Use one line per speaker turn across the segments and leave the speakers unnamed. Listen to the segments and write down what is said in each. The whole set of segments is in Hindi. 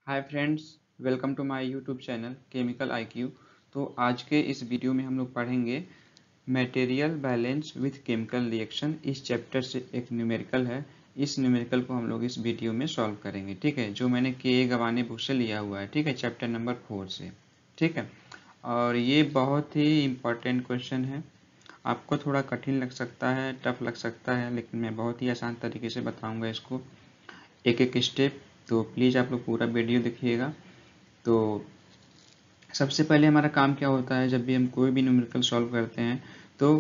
Hi friends, welcome to my YouTube channel chemical IQ. तो आज के इस वीडियो में हम लोग पढ़ेंगे material balance with chemical reaction. इस चैप्टर से एक न्यूमेरिकल है। इस न्यूमेरिकल को हम लोग इस वीडियो में सॉल्व करेंगे, ठीक है, जो मैंने के गवाने बुक से लिया हुआ है, ठीक है, चैप्टर नंबर 4 से, ठीक है। और ये बहुत ही इम्पोर्टेंट क्वेश्चन है। आपको थोड़ा कठिन लग सकता है, टफ लग सकता है, लेकिन मैं बहुत ही आसान तरीके से बताऊँगा इसको एक एक स्टेप। तो प्लीज़ आप लोग पूरा वीडियो देखिएगा। तो सबसे पहले हमारा काम क्या होता है, जब भी हम कोई भी न्यूमेरिकल सॉल्व करते हैं तो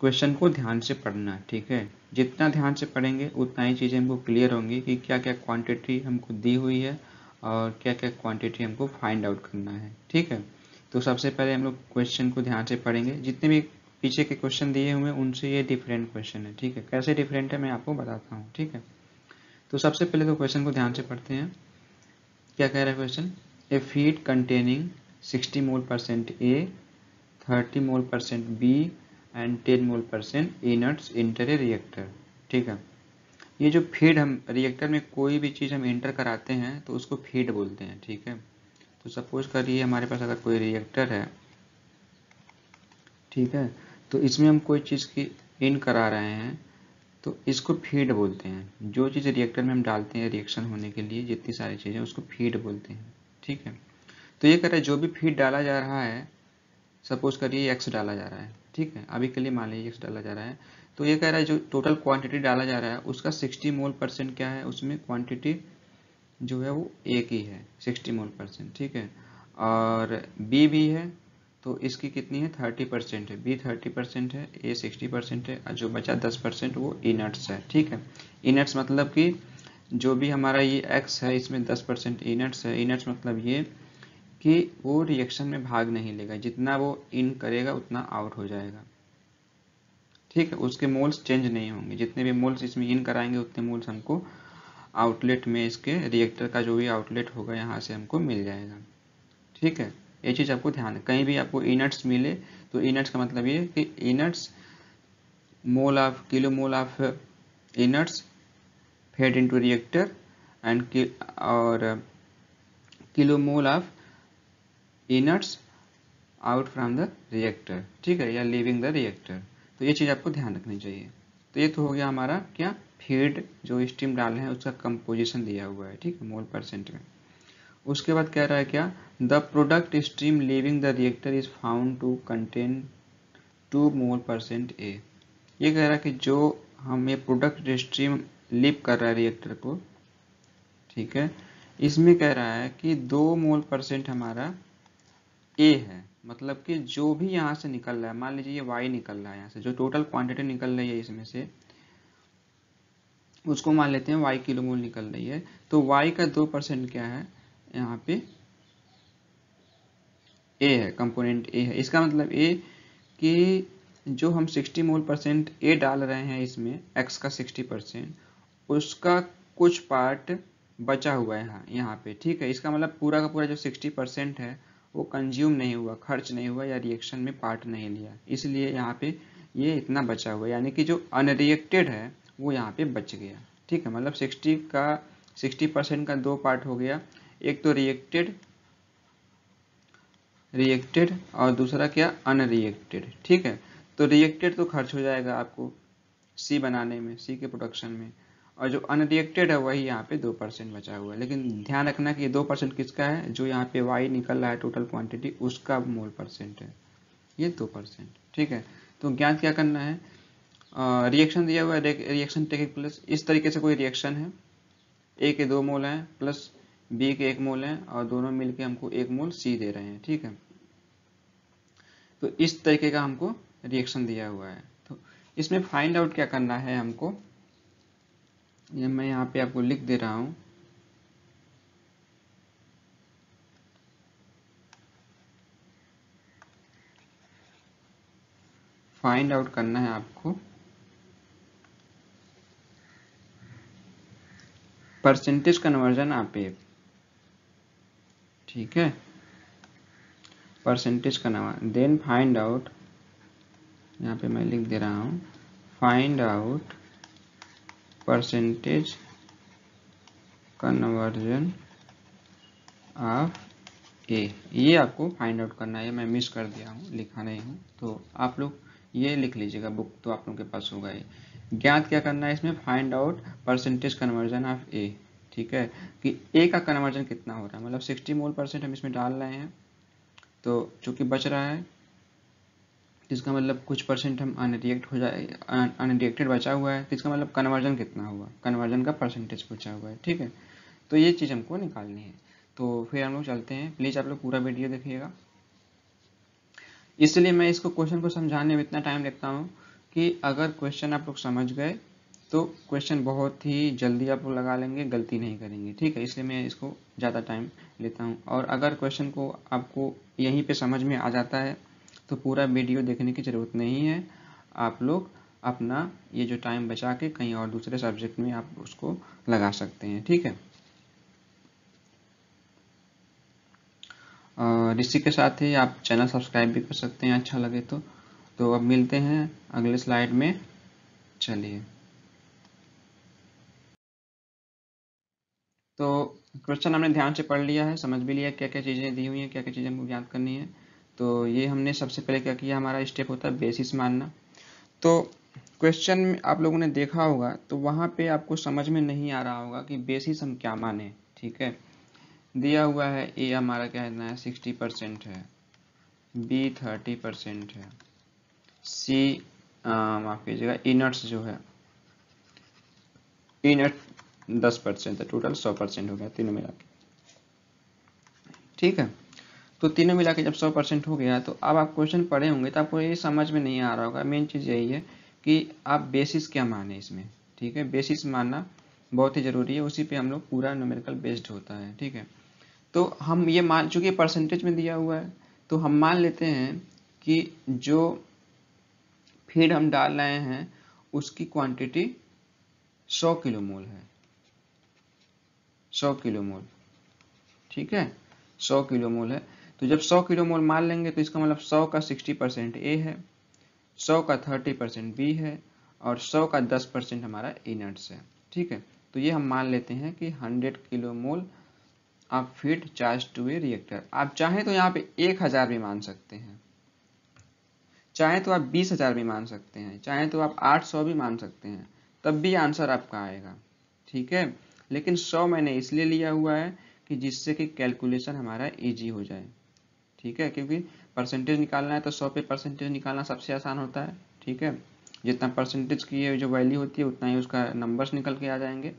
क्वेश्चन को ध्यान से पढ़ना, ठीक है। जितना ध्यान से पढ़ेंगे उतना ही चीज़ें हमको क्लियर होंगी कि क्या क्या क्वांटिटी हमको दी हुई है और क्या क्या क्वांटिटी हमको फाइंड आउट करना है, ठीक है। तो सबसे पहले हम लोग क्वेश्चन को ध्यान से पढ़ेंगे। जितने भी पीछे के क्वेश्चन दिए हुए हैं उनसे ये डिफरेंट क्वेश्चन है, ठीक है। कैसे डिफरेंट है मैं आपको बताता हूँ, ठीक है। तो सबसे पहले तो क्वेश्चन को ध्यान से पढ़ते हैं। क्या कह रहा है question? A feed containing 60 mole% A, 30 mole% B and 10 mole% inerts enter a reactor, ठीक है। ये जो फीड, हम रिएक्टर में कोई भी चीज़ हम इंटर कराते हैं तो उसको फीड बोलते हैं, ठीक है। तो सपोज करिए हमारे पास अगर कोई रिएक्टर है, ठीक है, तो इसमें हम कोई चीज़ की इन करा रहे हैं तो इसको फीड बोलते हैं। जो चीज़ रिएक्टर में हम डालते हैं रिएक्शन होने के लिए, जितनी सारी चीज़ें, उसको फीड बोलते हैं, ठीक है। तो ये कह रहा है जो भी फीड डाला जा रहा है, सपोज करिए एक्स डाला जा रहा है, ठीक है, अभी के लिए मान लीजिए एक्स डाला जा रहा है। तो ये कह रहा है जो टोटल क्वांटिटी डाला जा रहा है उसका 60 मोल% क्या है, उसमें क्वांटिटी जो है वो एक ही है, 60 मोल%, ठीक है। और बी भी है, तो इसकी कितनी है, 30% है। बी 30% है, ए 60% है, और जो बचा 10% वो इनर्ट्स है, ठीक है। इनर्ट्स मतलब कि जो भी हमारा ये एक्स है इसमें 10% इनर्ट्स है। इनर्ट्स मतलब ये कि वो रिएक्शन में भाग नहीं लेगा, जितना वो इन करेगा उतना आउट हो जाएगा, ठीक है। उसके मोल्स चेंज नहीं होंगे, जितने भी मोल्स इसमें इन कराएंगे उतने मोल्स हमको आउटलेट में, इसके रिएक्टर का जो भी आउटलेट होगा यहाँ से हमको मिल जाएगा, ठीक है। ये चीज़ आपको ध्यान है, कहीं भी आपको इनर्ट्स मिले तो इनर्ट्स का मतलब ये कि inerts mole of kilo mole of inerts fed into reactor and और kilo mole of inerts out from the reactor, ठीक है, या लीविंग द रिएक्टर। तो ये चीज़ आपको ध्यान रखनी चाहिए। तो ये तो हो गया हमारा क्या, फीड जो स्टीम डाले हैं उसका कंपोजिशन दिया हुआ है, ठीक है, मोल% में। उसके बाद कह रहा है क्या, the product stream leaving the reactor is found to contain 2 मोल% ए। ये कह रहा है कि जो हम ये प्रोडक्ट स्ट्रीम लीव कर रहा है रिएक्टर को, ठीक है, इसमें कह रहा है कि 2 मोल% हमारा ए है। मतलब कि जो भी यहाँ से निकल रहा है, मान लीजिए ये वाई निकल रहा है, यहाँ से जो टोटल क्वांटिटी निकल रही है इसमें से, उसको मान लेते हैं वाई किलो मोल निकल रही है। तो वाई का 2% क्या है, यहाँ पे ए है, कंपोनेंट ए है। इसका मतलब ए कि जो हम 60 मोल% ए डाल रहे हैं इसमें, एक्स का 60%, उसका कुछ पार्ट बचा हुआ है यहाँ पे, ठीक है। इसका मतलब पूरा का पूरा जो 60% है वो कंज्यूम नहीं हुआ, खर्च नहीं हुआ, या रिएक्शन में पार्ट नहीं लिया, इसलिए यहाँ पे ये इतना बचा हुआ है। यानी कि जो अनरिएक्टेड है वो यहाँ पे बच गया, ठीक है। मतलब 60% का दो पार्ट हो गया, एक तो रिएक्टेड और दूसरा क्या, अनरिएक्टेड, ठीक है। तो रिएक्टेड तो खर्च हो जाएगा आपको सी बनाने में, सी के प्रोडक्शन में, और जो अनरिएक्टेड है वही यहाँ पे 2% बचा हुआ है। लेकिन ध्यान रखना कि 2% किसका है, जो यहाँ पे वाई निकल रहा है टोटल क्वांटिटी, उसका मोल% है ये 2%, ठीक है। तो ज्ञात क्या करना है, रिएक्शन दिया हुआ है, रिएक्शन टेकिंग प्लेस, इस तरीके से कोई रिएक्शन है, ए के 2 मोल हैं प्लस बी के 1 मोल हैं, और दोनों मिलके हमको 1 मोल सी दे रहे हैं, ठीक है। तो इस तरीके का हमको रिएक्शन दिया हुआ है। तो इसमें फाइंड आउट क्या करना है हमको, ये मैं यहाँ पे आपको लिख दे रहा हूँ। फाइंड आउट करना है आपको परसेंटेज कन्वर्जन आप एक, ठीक है, percentage conversion, then find out, यहाँ पे मैं लिख दे रहा हूँ, find out percentage conversion of A, ये आपको फाइंड आउट करना है। मैं मिस कर दिया हूँ, लिखा नहीं हूँ, तो आप लोग ये लिख लीजिएगा, बुक तो आप लोगों के पास होगा ये। ज्ञात क्या करना है इसमें, find out percentage conversion of A, ठीक है, कि ए का कन्वर्जन कितना हो रहा है, मतलब 60 मोल परसेंट हम इसमें डाल रहे हैं, तो चूंकि बच रहा है इसका मतलब कुछ परसेंट हम अनरिएक्ट हो जाए, अनरिएक्टेड बचा हुआ है, तो इसका मतलब कन्वर्जन कितना हुआ, कन्वर्जन का परसेंटेज बचा हुआ है, ठीक है। तो ये चीज़ हमको निकालनी है। तो फिर हम लोग चलते हैं, प्लीज़ आप लोग पूरा वीडियो देखिएगा। इसलिए मैं इसको क्वेश्चन को समझाने में इतना टाइम लेता हूँ कि अगर क्वेश्चन आप लोग समझ गए तो क्वेश्चन बहुत ही जल्दी आप लोग लगा लेंगे, गलती नहीं करेंगे, ठीक है। इसलिए मैं इसको ज़्यादा टाइम लेता हूँ। और अगर क्वेश्चन को आपको यहीं पे समझ में आ जाता है तो पूरा वीडियो देखने की ज़रूरत नहीं है, आप लोग अपना ये जो टाइम बचा के कहीं और दूसरे सब्जेक्ट में आप उसको लगा सकते हैं, ठीक है। और इसी के साथ ही आप चैनल सब्सक्राइब भी कर सकते हैं अच्छा लगे तो अब मिलते हैं अगले स्लाइड में, चलिए। तो क्वेश्चन हमने ध्यान से पढ़ लिया है, समझ भी लिया क्या क्या चीज़ें दी हुई हैं, क्या क्या चीज़ें हमको याद करनी है। तो ये हमने सबसे पहले क्या किया, हमारा स्टेप होता है बेसिस मानना। तो क्वेश्चन में आप लोगों ने देखा होगा तो वहाँ पे आपको समझ में नहीं आ रहा होगा कि बेसिस हम क्या माने, ठीक है। दिया हुआ है ए हमारा क्या है, 60% है, बी 30% है, सी माफ कीजिएगा इनट्स जो है, इनट 10% है, टोटल 100% हो गया तीनों मिला के, ठीक है। तो तीनों मिला के जब 100% हो गया तो अब आप क्वेश्चन पढ़े होंगे तो आपको ये समझ में नहीं आ रहा होगा। मेन चीज़ यही है कि आप बेसिस क्या माने इसमें, ठीक है। बेसिस मानना बहुत ही ज़रूरी है, उसी पे हम लोग पूरा न्यूमेरिकल बेस्ड होता है, ठीक है। तो हम ये मान, चूंकि परसेंटेज में दिया हुआ है तो हम मान लेते हैं कि जो फीड हम डाल रहे हैं उसकी क्वांटिटी 100 किलो मोल है, 100 किलो मोल, ठीक है, 100 किलो मोल है। तो जब 100 किलो मोल मान लेंगे तो इसका मतलब 100 का 60% ए है, 100 का 30% बी है और 100 का 10% हमारा इनर्ट्स है, ठीक है। तो ये हम मान लेते हैं कि 100 किलो मोल आप feed charge to a reactor. आप चाहें तो यहाँ पे 1000 भी मान सकते हैं, चाहे तो आप 20,000 भी मान सकते हैं, चाहे तो आप 800 भी मान सकते हैं, तब भी आंसर आपका आएगा, ठीक है। लेकिन 100 मैंने इसलिए लिया हुआ है कि जिससे कि कैलकुलेशन हमारा इजी हो जाए, ठीक है। क्योंकि परसेंटेज निकालना है तो 100 पे परसेंटेज निकालना सबसे आसान होता है, ठीक है। जितना परसेंटेज की जो वैल्यू होती है उतना ही उसका नंबर्स निकल के आ जाएंगे,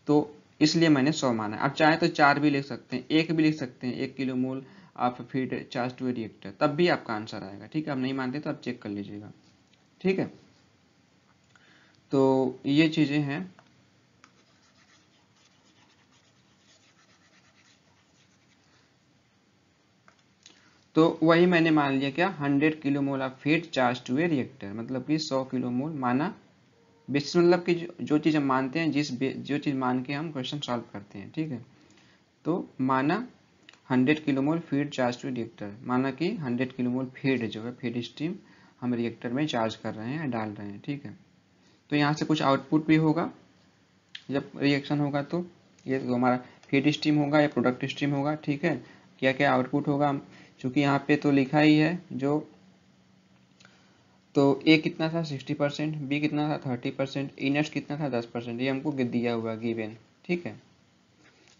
तो इसलिए मैंने 100 माना है। आप चाहे तो 4 भी लिख सकते हैं, 1 भी लिख सकते हैं, 1 किलो मोल आप feed charge to a reactor, तब भी आपका आंसर आएगा, ठीक है। आप नहीं मानते तो आप चेक कर लीजिएगा, ठीक है। तो ये चीज़ें हैं। तो वही मैंने मान लिया क्या, 100 kilo mole of feed charge to a reactor, मतलब कि 100 किलो मोल माना। बेसिस मतलब कि जो चीज़ हम मानते हैं, जो चीज़ मान के हम क्वेश्चन सॉल्व करते हैं, ठीक है। तो माना 100 kilo mole feed charge to reactor, माना कि 100 किलो मोल फीड जो है, फीड स्ट्रीम हम रिएक्टर में चार्ज कर रहे हैं, डाल रहे हैं, ठीक है। तो यहाँ से कुछ आउटपुट भी होगा जब रिएक्शन होगा, तो ये तो हमारा फीड स्ट्रीम होगा या प्रोडक्ट स्ट्रीम होगा, ठीक है। क्या क्या आउटपुट होगा, चूँकि यहाँ पे तो लिखा ही है जो, तो ए कितना था 60%, बी कितना था 30%, इनर्ट्स कितना था 10%, ये हमको दिया हुआ गिवन, ठीक है।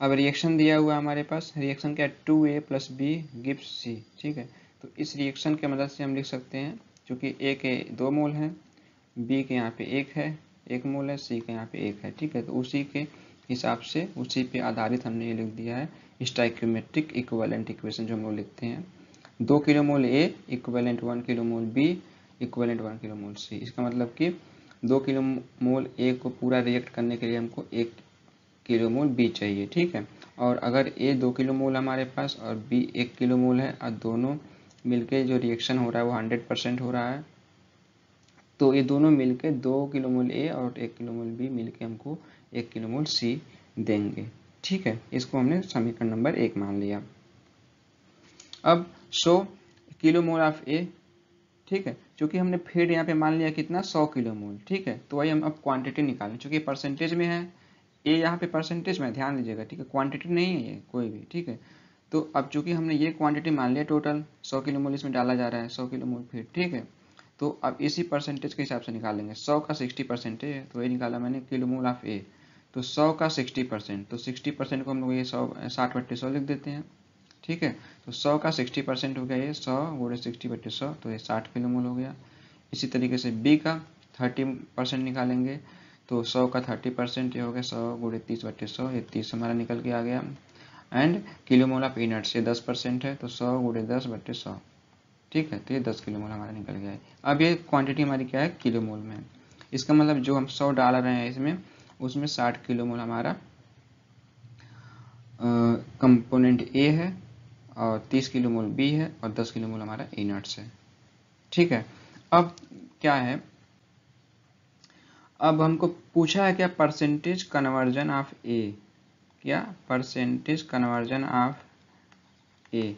अब रिएक्शन दिया हुआ हमारे पास, रिएक्शन क्या, 2a प्लस बी गिव्स सी, ठीक है। तो इस रिएक्शन के मदद से हम लिख सकते हैं, चूँकि ए के 2 मोल हैं, बी के यहाँ पे 1 है, 1 मोल है, सी के यहाँ पे 1 है, ठीक है। तो उसी के हिसाब से, उसी पे आधारित हमने ये लिख दिया है स्टोइकियोमेट्रिक इक्विवेलेंट इक्वेशन जो हम लोग लिखते हैं, 2 kilo mole A equivalent 1 kilo mole B equivalent 1 kilo mole C. इसका मतलब कि 2 किलो मोल ए को पूरा रिएक्ट करने के लिए हमको 1 किलो मोल बी चाहिए, ठीक है। और अगर ए 2 किलो मोल हमारे पास और बी 1 किलो मोल है और दोनों मिलके जो रिएक्शन हो रहा है वो 100% हो रहा है, तो ये दोनों मिलके 2 किलो मोल ए और 1 किलो मोल बी मिलके हमको 1 किलो मोल सी देंगे, ठीक है। इसको हमने समीकरण नंबर 1 मान लिया। अब 100 किलो मोल ऑफ ए, ठीक है, क्योंकि हमने फीड यहाँ पे मान लिया कितना 100 किलो मोल, ठीक है। तो वही हम अब क्वांटिटी निकालें, चूंकि परसेंटेज में है, ए यहाँ पे परसेंटेज में ध्यान दीजिएगा, ठीक है, क्वांटिटी नहीं है ये कोई भी, ठीक है। तो अब चूंकि हमने ये क्वांटिटी मान लिया टोटल 100 किलो मोल इसमें डाला जा रहा है, 100 किलो मोल फीड, ठीक है। तो अब इसी परसेंटेज के हिसाब से निकालेंगे। 100 का 60% है, तो ये निकाला मैंने किलो मोल ऑफ ए। तो 100 का 60%, तो 60% को हम लोग ये 60/100 लिख देते हैं, ठीक है। तो 100 का 60% हो गया ये 100 गुणे 60/100, तो ये 60 किलो मोल हो गया। इसी तरीके से बी का 30% निकालेंगे, तो 100 का 30% ये हो गया 100 गुणे 30/100, ये 30 हमारा निकल के आ गया। And kilo mole of inert से 10% है, तो 100 गुणे 10/100, ठीक है। तो ये 10 किलो मोल हमारा निकल गया है। अब ये क्वांटिटी हमारी क्या है, किलो मोल में है। इसका मतलब जो हम 100 डाल रहे हैं इसमें, उसमें 60 किलो मोल हमारा कंपोनेंट ए है, और 30 किलो मोल बी है, और 10 किलो मोल हमारा इनर्ट्स है, ठीक है। अब क्या है, अब हमको पूछा है क्या, परसेंटेज कन्वर्जन ऑफ ए, क्या परसेंटेज कन्वर्जन ऑफ ए,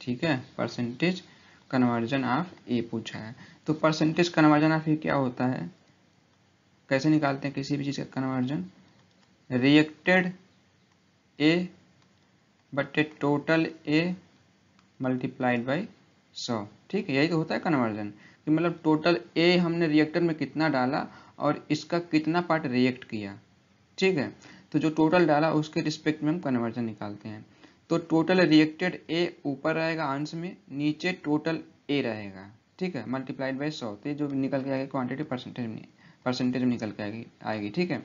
ठीक है, परसेंटेज कन्वर्जन ऑफ ए पूछा है। तो परसेंटेज कन्वर्जन ऑफ ए क्या होता है, कैसे निकालते हैं किसी भी चीज़ का कन्वर्जन, रिएक्टेड ए बटे टोटल ए मल्टीप्लाइड बाई 100, ठीक है। यही तो होता है कन्वर्जन, कि मतलब टोटल ए हमने रिएक्टर में कितना डाला और इसका कितना पार्ट रिएक्ट किया, ठीक है। तो जो टोटल डाला उसके रिस्पेक्ट में हम कन्वर्जन निकालते हैं। तो टोटल रिएक्टेड ए ऊपर रहेगा अंश में, नीचे टोटल ए रहेगा, ठीक है, मल्टीप्लाइड बाई 100। तो जो निकल के आएगी क्वांटिटी परसेंटेज में निकल के आएगी, ठीक है।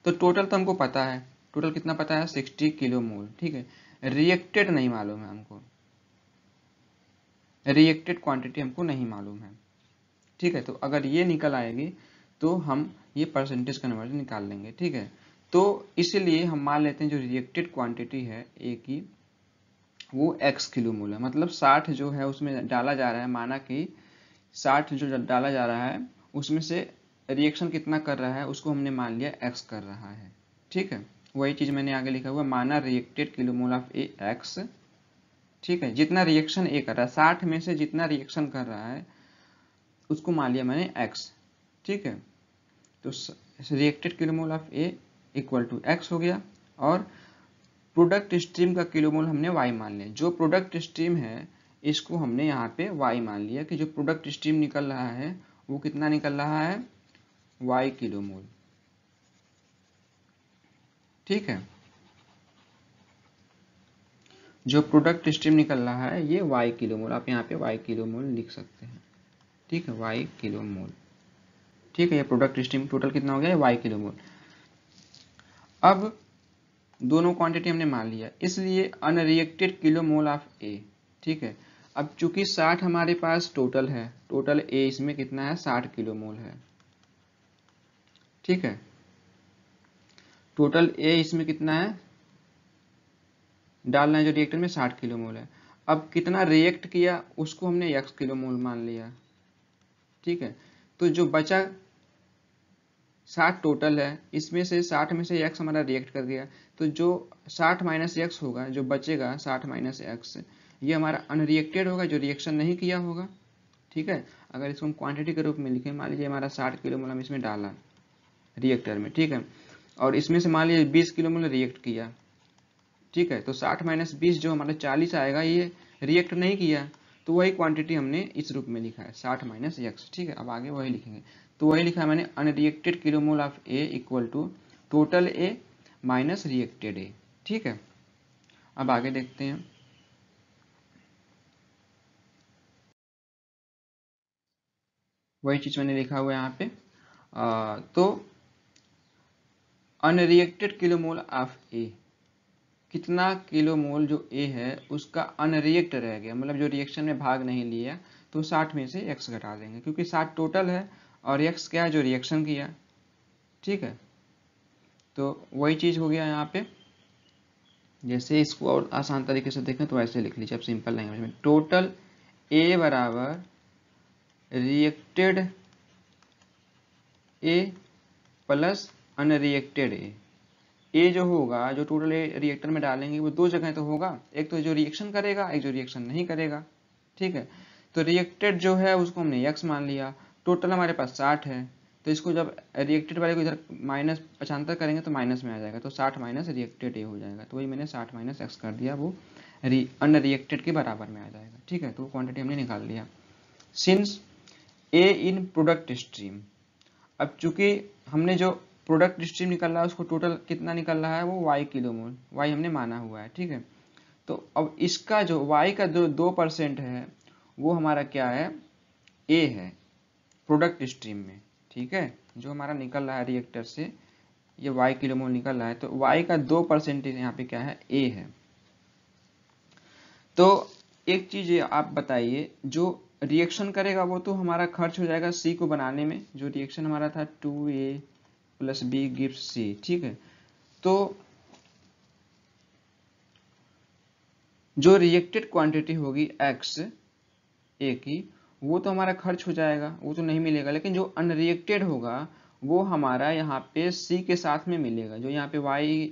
तो टोटल तो हमको पता है, टोटल कितना पता है, 60 किलो मोल, ठीक है। रिएक्टेड नहीं मालूम है हमको, रिएक्टेड क्वांटिटी हमको नहीं मालूम है, ठीक है। तो अगर ये निकल आएगी तो हम ये परसेंटेज कन्वर्जन निकाल लेंगे, ठीक है। तो इसलिए हम मान लेते हैं जो रिएक्टेड क्वांटिटी है ए की, वो x किलो मोल है। मतलब 60 जो है उसमें डाला जा रहा है, माना कि 60 जो डाला जा रहा है उसमें से रिएक्शन कितना कर रहा है उसको हमने मान लिया x कर रहा है, ठीक है। वही चीज मैंने आगे लिखा हुआ, माना reacted kilo mole of A x, ठीक है। जितना रिएक्शन ए कर रहा है, 60 में से जितना रिएक्शन कर रहा है उसको मान लिया मैंने x, ठीक है। तो reacted kilo mole of A equal to x हो गया, और प्रोडक्ट स्ट्रीम का किलो मोल हमने y मान लिया। जो प्रोडक्ट स्ट्रीम है इसको हमने यहाँ पे y मान लिया, कि जो प्रोडक्ट स्ट्रीम निकल रहा है वो कितना निकल रहा है, y किलो मोल, ठीक है। जो प्रोडक्ट स्ट्रीम निकल रहा है ये y किलो मोल, आप यहाँ पे y किलो मोल लिख सकते हैं, ठीक है, y किलो मोल, ठीक है। ये प्रोडक्ट स्ट्रीम टोटल कितना हो गया, y किलो मोल। अब दोनों क्वांटिटी हमने मान लिया, इसलिए unreacted kilo mole of A, ठीक है। अब चूंकि 60 हमारे पास टोटल है, टोटल ए इसमें कितना है, 60 किलो मोल है, ठीक है। टोटल ए इसमें कितना है, डालना है जो रिएक्टर में 60 किलो मोल है। अब कितना रिएक्ट किया उसको हमने x किलो मोल मान लिया, ठीक है। तो जो बचा 60 टोटल है, इसमें से 60 में से x हमारा रिएक्ट कर गया, तो जो 60 माइनस एक्स होगा, जो बचेगा 60 माइनस एक्स, ये हमारा अनरिएक्टेड होगा, जो रिएक्शन नहीं किया होगा, ठीक है। अगर इसको हम क्वांटिटी के रूप में लिखें, मान लीजिए हमारा 60 किलो मोल हम इसमें डाला रिएक्टर में, ठीक है, और इसमें से मान लीजिए 20 किलो मोल रिएक्ट किया, ठीक है। तो 60 माइनस 20 जो हमारा 40 आएगा, ये रिएक्ट नहीं किया, तो वही क्वांटिटी हमने इस रूप में लिखा है, 60 माइनस एक्स, ठीक है। अब आगे वही लिखेंगे, तो वही लिखा है मैंने, unreacted kilo mole of A equal to total A minus reacted A, ठीक है। अब आगे देखते हैं, वही चीज मैंने लिखा हुआ है यहाँ पे। तो अनरिएक्टेड किलो मोल ऑफ ए, कितना किलो मोल जो ए है उसका अनरिएक्ट रह गया, मतलब जो रिएक्शन में भाग नहीं लिया, तो 60 में से x घटा देंगे, क्योंकि 60 टोटल है और x क्या है, जो रिएक्शन किया, ठीक है। तो वही चीज हो गया यहाँ पे। जैसे इसको और आसान तरीके से देखें तो ऐसे लिख लीजिए, अब सिंपल लैंग्वेज में, टोटल ए बराबर रिएक्टेड ए प्लस अनरिएक्टेड ए जो होगा, जो टोटल ए रिएक्टर में डालेंगे वो दो जगह तो होगा, एक तो जो रिएक्शन करेगा, एक जो रिएक्शन नहीं करेगा, ठीक है। तो रिएक्टेड जो है उसको हमने x मान लिया, टोटल हमारे पास 60 है, तो इसको जब रिएक्टेड वाले को इधर माइनस पक्षांतर करेंगे तो माइनस में आ जाएगा, तो 60 माइनस रिएक्टेड ए हो जाएगा। तो वही मैंने 60 माइनस एक्स कर दिया, वो अनरिएक्टेड के बराबर में आ जाएगा। ठीक है, तो वो क्वांटिटी हमने निकाल लिया। सिंस ए इन प्रोडक्ट स्ट्रीम, अब चूंकि हमने जो प्रोडक्ट स्ट्रीम निकल रहा है उसको टोटल कितना निकल रहा है, वो वाई किलोमोल, वाई हमने माना हुआ है। ठीक है, तो अब इसका जो वाई का जो 2% है वो हमारा क्या है, ए है प्रोडक्ट स्ट्रीम में। ठीक है, जो हमारा निकल रहा है रिएक्टर से ये वाई किलोमोल निकल रहा है, तो वाई का 2% यहाँ पे क्या है, ए है। तो एक चीज आप बताइए, जो रिएक्शन करेगा वो तो हमारा खर्च हो जाएगा सी को बनाने में, जो रिएक्शन हमारा था 2A + B गिव्स C। ठीक है, तो जो रिएक्टेड क्वांटिटी होगी x ए की, वो तो हमारा खर्च हो जाएगा, वो तो नहीं मिलेगा। लेकिन जो अनरिएक्टेड होगा वो हमारा यहाँ पे C के साथ में मिलेगा। जो यहाँ पे y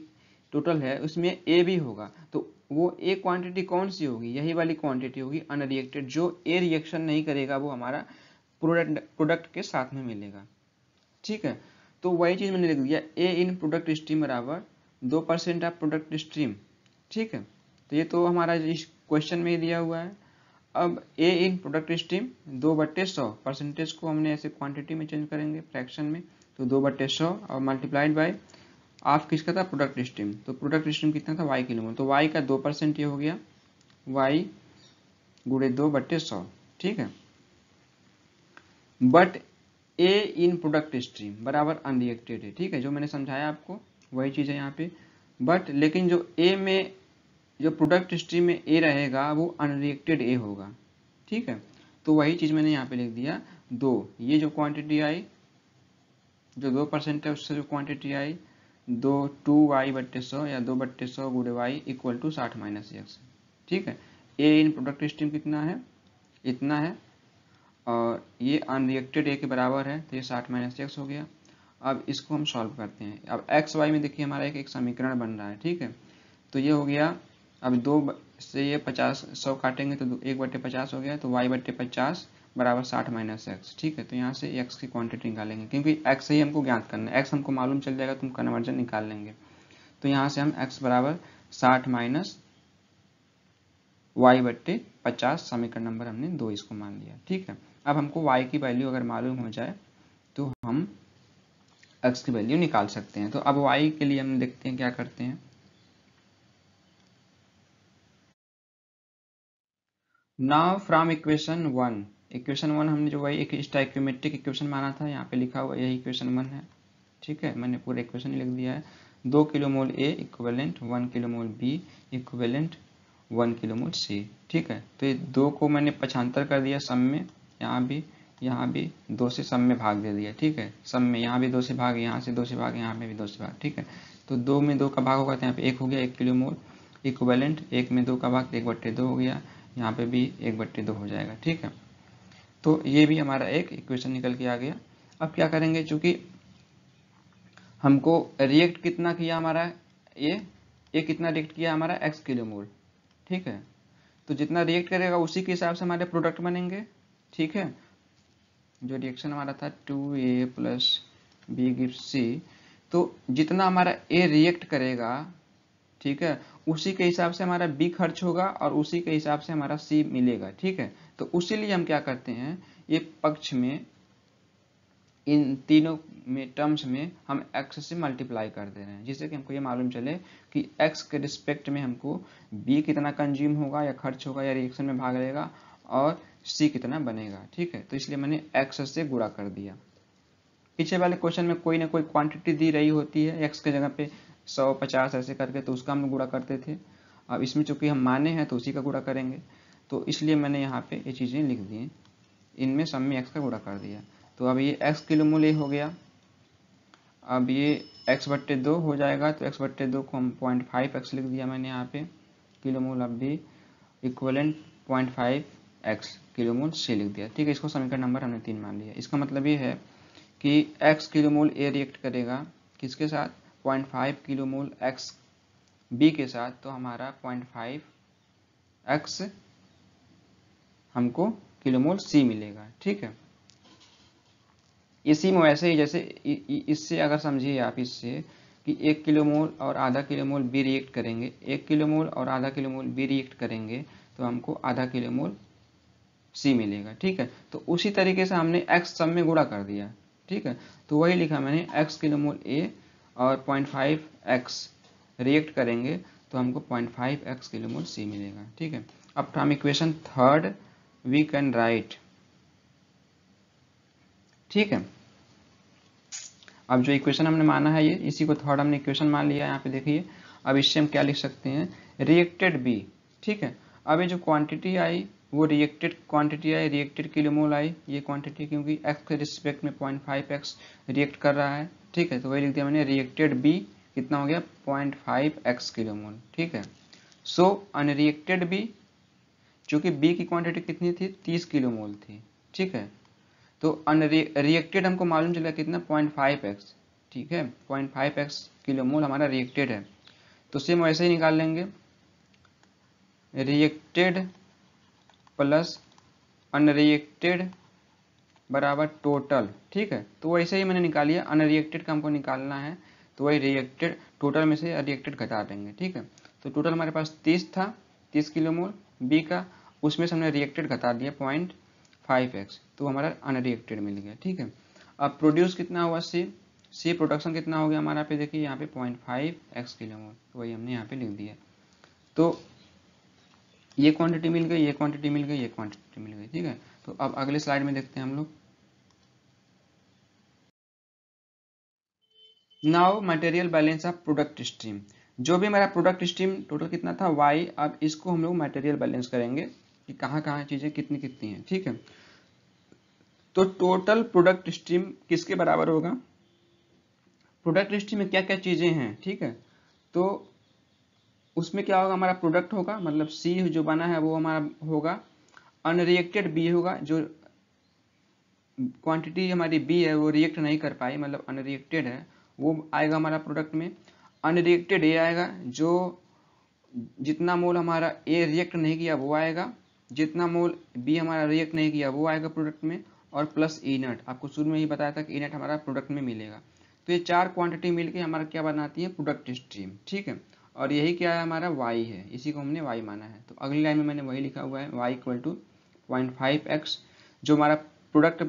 टोटल है उसमें A भी होगा, तो वो A क्वांटिटी कौन सी होगी, यही वाली क्वांटिटी होगी अनरिएक्टेड। जो A रिएक्शन नहीं करेगा वो हमारा प्रोडक्ट के साथ में मिलेगा। ठीक है, तो वही चीज मैंने लिख दिया, A इन प्रोडक्ट स्ट्रीम बराबर 2% ऑफ प्रोडक्ट स्ट्रीम। ठीक है, तो ये तो हमारा इस क्वेश्चन में ही दिया हुआ है। अब A in product stream 2/100, percentage को हमने ऐसे क्वांटिटी में चेंज करेंगे फ्रैक्शन में, तो 2/100 और मल्टीप्लाइड बाय ऑफ किसका था, प्रोडक्ट स्ट्रीम। तो प्रोडक्ट स्ट्रीम कितना था, वाई किलोमोल, तो वाई का 2% ये हो गया, वाई गुणे 2/100। ठीक है, but A in product stream बराबर अनरिएक्टेड है। ठीक है, जो मैंने समझाया आपको वही चीज़ है यहाँ पे। बट लेकिन जो ए में, जो प्रोडक्ट स्ट्रीम में ए रहेगा वो अनरिएक्टेड ए होगा। ठीक है, तो वही चीज़ मैंने यहाँ पे लिख दिया 2। ये जो क्वांटिटी आई, जो 2% है उससे जो क्वांटिटी आई 2y/100 या 2/100 गुणे y equal to 60 minus x. ठीक है, ए इन प्रोडक्ट स्ट्रीम कितना है, इतना है, और ये अनरिएक्टेड ए के बराबर है, तो ये 60 माइनस एक्स हो गया। अब इसको हम सॉल्व करते हैं। अब एक्स वाई में देखिए हमारा एक समीकरण बन रहा है। ठीक है, तो ये हो गया, अब 2 से ये 50 100 काटेंगे तो 1/50 हो गया, तो y/50 बराबर 60 माइनस एक्स। ठीक है, तो यहाँ से एक्स की क्वांटिटी निकालेंगे, क्योंकि एक्स ही हमको ज्ञात करना है, एक्स हमको मालूम चल जाएगा तो हम कन्वर्जन निकाल लेंगे। तो यहाँ से हम एक्स बराबर 60 माइनस y/50, समीकरण नंबर हमने 2 इसको मान लिया। ठीक है, अब हमको y की वैल्यू अगर मालूम हो जाए तो हम x की वैल्यू निकाल सकते हैं। तो अब y के लिए हम देखते हैं क्या करते हैं। नाउ फ्रॉम इक्वेशन 1 हमने जो वही एक स्टोइकियोमेट्रिक इक्वेशन माना था, यहाँ पे लिखा हुआ यही इक्वेशन 1 है। ठीक है, मैंने पूरा इक्वेशन लिख दिया है। 2 kilomole A equivalent 1 kilomole B equivalent 1 kilomole C। ठीक है, तो ये 2 को मैंने पक्षांतर कर दिया सम में, यहाँ भी 2 से सम में भाग दे दिया। ठीक है, सम में यहाँ भी 2 से भाग, यहाँ से 2 से भाग, यहाँ में भी 2 से भाग। ठीक है, तो 2 में 2 का भाग होगा तो यहाँ पे 1 हो गया, 1 किलोमोल इक्विवेलेंट, 1 में 2 का भाग 1/2 हो गया, यहाँ पे भी 1/2 हो जाएगा। ठीक है, तो ये भी हमारा एक इक्वेशन निकल के आ गया। अब क्या करेंगे, चूंकि हमको रिएक्ट कितना किया हमारा ये कितना रिएक्ट किया हमारा x किलोमोल। ठीक है, तो जितना रिएक्ट करेगा उसी के हिसाब से हमारे प्रोडक्ट बनेंगे। ठीक है, जो रिएक्शन हमारा था 2A + B गिव्स C, तो जितना हमारा A रिएक्ट करेगा, ठीक है, उसी के हिसाब से हमारा B खर्च होगा और उसी के हिसाब से हमारा C मिलेगा। ठीक है, तो उसी लिए हम क्या करते हैं, ये पक्ष में इन तीनों में टर्म्स में हम x से मल्टीप्लाई कर दे रहे हैं, जिससे कि हमको ये मालूम चले कि x के रिस्पेक्ट में हमको B कितना कंज्यूम होगा या खर्च होगा या रिएक्शन में भाग लेगा, और C कितना बनेगा। ठीक है, तो इसलिए मैंने x से गुणा कर दिया। पीछे वाले क्वेश्चन में कोई ना कोई क्वांटिटी दी रही होती है x के जगह पे 100 50 ऐसे करके, तो उसका हम गुणा करते थे। अब इसमें चूंकि हम माने हैं तो उसी का गुणा करेंगे, तो इसलिए मैंने यहाँ पे ये चीज़ें लिख दी, इनमें सब में x का गुणा कर दिया। तो अब ये x किलोमोल हो गया, अब ये x/2 हो जाएगा, तो x/2 को हम 0.5x लिख दिया मैंने यहाँ पे किलोमोल, अब भी इक्विवेलेंट 0.5x किलोमोल C लिख दिया। ठीक है, इसको समीकरण नंबर हमने 3 मान लिया। इसका मतलब ये है कि x किलोमोल A रिएक्ट करेगा किसके साथ, 0.5 किलोमोल x B के साथ, तो हमारा 0.5x हमको किलोमोल C मिलेगा। ठीक है, इसी में वैसे ही जैसे इससे अगर समझिए आप इससे कि 1 किलोमोल और आधा किलोमोल बी रिएक्ट करेंगे, 1 किलोमोल और आधा किलोमोल बी रिएक्ट करेंगे तो हमको आधा किलोमोल सी मिलेगा। ठीक है, तो उसी तरीके से हमने x सब में गुणा कर दिया। ठीक है, तो वही लिखा मैंने x किलोमोल A और 0.5x रिएक्ट करेंगे तो हमको 0.5x किलोमोल C मिलेगा। ठीक है, अब from equation third we can write. ठीक है, अब जो इक्वेशन हमने माना है ये, इसी को थर्ड हमने इक्वेशन मान लिया। यहाँ पे देखिए, अब इससे हम क्या लिख सकते हैं, रिएक्टेड बी। ठीक है, अब ये जो क्वांटिटी आई वो रिएक्टेड क्वांटिटी आई, रिएक्टेड किलोमोल आई ये क्वांटिटी, क्योंकि x के रिस्पेक्ट में 0.5x रिएक्ट कर रहा है। ठीक है, तो वही लिख दिया मैंने, रिएक्टेड बी कितना हो गया 0.5x किलोमोल। ठीक है, सो अनरिएक्टेड बी, चूंकि बी की क्वांटिटी कितनी थी 30 किलोमोल थी। ठीक है, तो रिएक्टेड हमको मालूम चला कितना 0.5x। ठीक है, 0.5x किलोमोल हमारा रिएक्टेड है, तो सेम वैसे ही निकाल लेंगे, रिएक्टेड प्लस अनरिएक्टेड बराबर टोटल। ठीक है, तो वैसे ही मैंने निकाल लिया, अनरिएक्टेड का हमको निकालना है तो वही रिएक्टेड, टोटल में से रिएक्टेड घटा देंगे। ठीक है, तो टोटल हमारे पास 30 था, 30 किलोमोल बी का, उसमें से हमने रिएक्टेड घटा दिया 0.5x, तो हमारा अनरिएक्टेड मिल गया। ठीक है, अब प्रोड्यूस कितना हुआ सी प्रोडक्शन कितना हो गया हमारा, पे देखिए यहाँ पे 0.5x किलोमोल, तो वही हमने यहाँ पे लिख दिया। तो ये क्वांटिटी मिल गई, ये क्वांटिटी मिल गई, ये क्वांटिटी मिल गई। ठीक है, तो अब अगले स्लाइड में देखते हैं हम लोग। Now material balance of product stream, जो भी हमारा प्रोडक्ट स्ट्रीम टोटल कितना था y, अब इसको हम लोग मटेरियल बैलेंस करेंगे कि कहाँ कहाँ चीज़ें कितनी कितनी हैं। ठीक है, तो टोटल प्रोडक्ट स्ट्रीम किसके बराबर होगा, प्रोडक्ट स्ट्रीम में क्या क्या चीज़ें हैं। ठीक है, तो उसमें क्या होगा, हमारा प्रोडक्ट होगा, मतलब सी जो बना है वो हमारा होगा, अनरिएक्टेड बी होगा, जो क्वांटिटी हमारी बी है वो रिएक्ट नहीं कर पाई, मतलब अनरिएक्टेड है, वो आएगा हमारा प्रोडक्ट में। अनरिएक्टेड ए आएगा, जो जितना मोल हमारा ए रिएक्ट नहीं किया वो आएगा, जितना मोल बी हमारा रिएक्ट नहीं किया वो आएगा प्रोडक्ट में, और प्लस ई नट, आपको शुरू में ही बताया था कि ई नट हमारा प्रोडक्ट में मिलेगा। तो ये चार क्वांटिटी मिलके हमारा क्या बनाती है, प्रोडक्ट स्ट्रीम। ठीक है, और यही क्या है, हमारा वाई है, इसी को हमने वाई माना है। तो अगली लाइन में मैंने वही लिखा हुआ है, वाई इक्वल टू 0.5x, जो हमारा प्रोडक्ट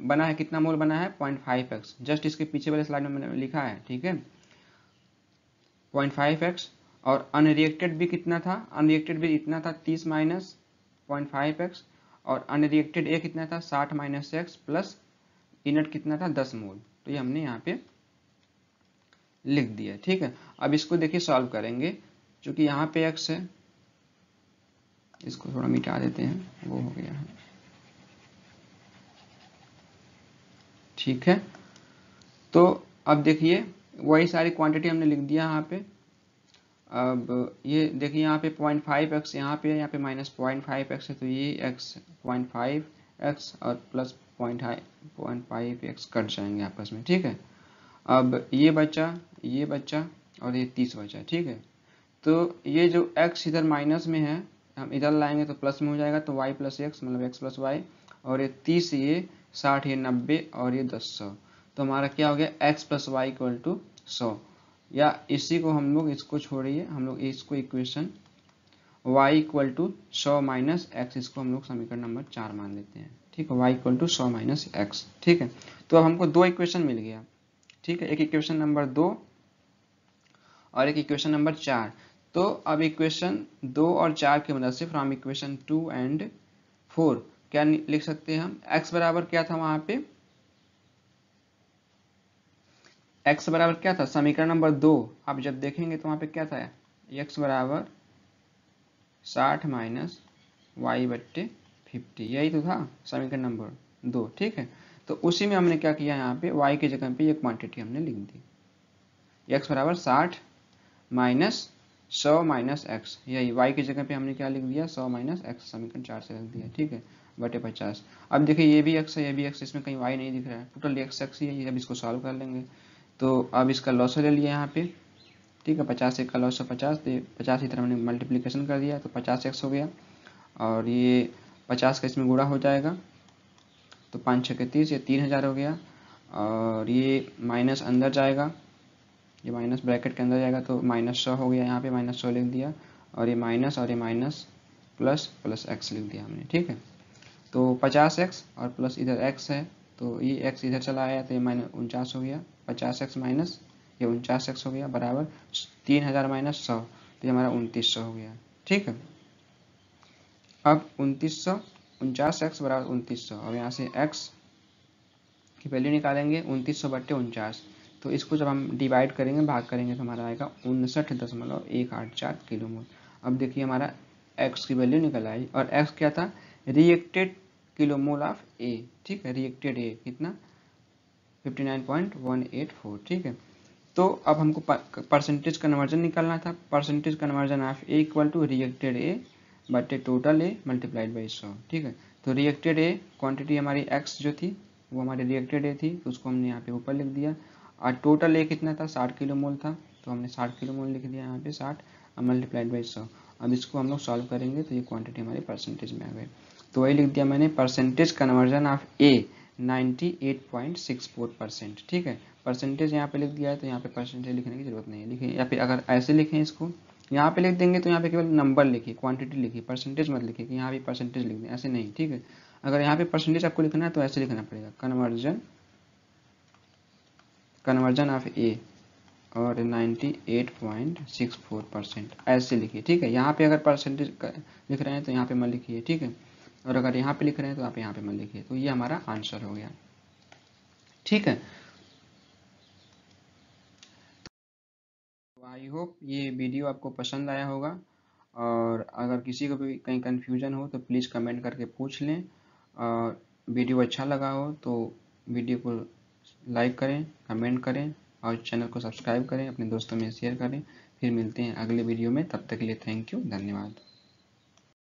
बना है कितना मोल बना है 0.5x, जस्ट इसके पीछे वाले स्लाइड में मैंने लिखा है। ठीक है, 0.5x, और अनरिएक्टेड भी कितना था, अनरिएक्टेड भी इतना था 30 माइनस 0.5x, और अनरिएक्टेड ए कितना था 60 माइनस x, प्लस इनट कितना था 10 मोल। तो ये हमने यहाँ पे लिख दिया। ठीक है, अब इसको देखिए सॉल्व करेंगे, क्योंकि यहाँ पे x है, इसको थोड़ा मिटा देते हैं, वो हो गया है। ठीक है, तो अब देखिए वही सारी क्वांटिटी हमने लिख दिया यहाँ पे। अब ये देखिए यहाँ पे 0.5x यहाँ पे माइनस 0.5x है, तो ये x 0.5x और प्लस 0.5x कट जाएंगे आपस में। ठीक है, अब ये बचा और ये 30 बचा। ठीक है, तो ये जो x इधर माइनस में है, हम इधर लाएंगे तो प्लस में हो जाएगा, तो y प्लस एक्स मतलब x प्लस वाई, और ये 30, ये 60, ये 90, और ये 10, 100, तो हमारा क्या हो गया x plus y equal to 100, या इसी को हम लोग, इसको छोड़िए, हम लोग इसको equation y equal to 100 minus x, इसको हम लोग समीकरण नंबर 4 मान लेते हैं। ठीक है, y equal to 100 minus x. ठीक है, तो अब हमको दो इक्वेशन मिल गया। ठीक है, एक इक्वेशन नंबर 2 और एक इक्वेशन नंबर 4। तो अब इक्वेशन 2 और 4 की मदद से फ्रॉम इक्वेशन 2 एंड 4 क्या लिख सकते हैं हम, x बराबर क्या था वहां पे, x बराबर क्या था, समीकरण नंबर 2 आप जब देखेंगे तो वहां पे क्या था, x बराबर 60 माइनस वाई बट्टे 50, यही तो था समीकरण नंबर 2। ठीक है, तो उसी में हमने क्या किया, यहाँ पे y की जगह पे ये क्वांटिटी हमने लिख दी, x बराबर 60 माइनस 100 माइनस एक्स, यही y की जगह पे हमने क्या लिख दिया, 100 माइनस एक्स, समीकरण 4 से लिख दिया। ठीक है, बटे 50। अब देखिए ये भी x है, ये भी x, इसमें कहीं y नहीं दिख रहा है, टोटल x ही है। अब इसको सॉल्व कर लेंगे, तो अब इसका लॉस ले लिया यहाँ पे। ठीक है, 50 एक का लॉस है 50, 50 की तरह मैंने मल्टीप्लिकेशन कर दिया, तो 50x हो गया, और ये 50 का इसमें गुणा हो जाएगा, तो तो 5 छः के 30, ये 3000 हो गया। और ये माइनस अंदर जाएगा, ये माइनस ब्रैकेट के अंदर जाएगा तो -100 हो गया, यहाँ पे -100 लिख दिया। और ये माइनस और ये माइनस प्लस प्लस x लिख दिया हमने, ठीक है। तो 50x और प्लस इधर x है, तो ये x इधर चला आया तो ये -49 हो गया। 50x माइनस ये 49x हो गया बराबर 3000 माइनस 100, तो ये हमारा 2900 हो गया, ठीक है। अब 2900, 49x बराबर 2900। अब यहाँ से x की वैल्यू निकालेंगे 2900/49। तो इसको जब हम डिवाइड करेंगे, भाग करेंगे, तो हमारा आएगा 59.184 किलोमोल। अब देखिए हमारा x की वैल्यू निकल आई, और x क्या था, रिएक्टेड किलोमोल ऑफ A, ठीक है। रिएक्टेड A कितना, 59.184, ठीक है। तो अब हमको परसेंटेज कन्वर्जन निकालना था। Percentage conversion of A equal to reacted A बटे टोटल A मल्टीप्लाइड बाई 100, ठीक है। तो रिएक्टेड A क्वांटिटी हमारी x जो थी वो हमारी रिएक्टेड A थी, तो उसको हमने यहाँ पे ऊपर लिख दिया। और टोटल A कितना था, 60 किलोमोल था, तो हमने 60 किलोमोल लिख दिया यहाँ पे 60 और मल्टीप्लाइड बाई 100। अब इसको हम लोग सॉल्व करेंगे तो ये क्वांटिटी हमारी परसेंटेज में आ गई। तो वही लिख दिया मैंने, परसेंटेज कन्वर्जन ऑफ A 98.64%, ठीक है। परसेंटेज यहाँ पे लिख दिया है, तो यहाँ पे परसेंटेज लिखने की जरूरत नहीं है, लिखिए। या फिर अगर ऐसे लिखें इसको, यहाँ पे लिख देंगे तो यहाँ पे केवल नंबर लिखिए, क्वांटिटी लिखिए, परसेंटेज मत लिखिए कि यहाँ भी परसेंटेज लिख दें, ऐसे नहीं, ठीक है। अगर यहाँ पे परसेंटेज आपको लिखना है तो ऐसे लिखना पड़ेगा, कन्वर्जन ऑफ ए और 98.64%, ऐसे लिखिए, ठीक है। यहाँ पे अगर परसेंटेज लिख रहे हैं तो यहाँ पे मत लिखिए, ठीक है। और अगर यहाँ पे लिख रहे हैं तो आप यहाँ पे मत लिखिए। तो ये हमारा आंसर हो गया, ठीक है। आई होप ये वीडियो आपको पसंद आया होगा, और अगर किसी को भी कहीं कन्फ्यूजन हो तो प्लीज़ कमेंट करके पूछ लें। और वीडियो अच्छा लगा हो तो वीडियो को लाइक करें, कमेंट करें और चैनल को सब्सक्राइब करें, अपने दोस्तों में शेयर करें। फिर मिलते हैं अगले वीडियो में, तब तक के लिए थैंक यू, धन्यवाद।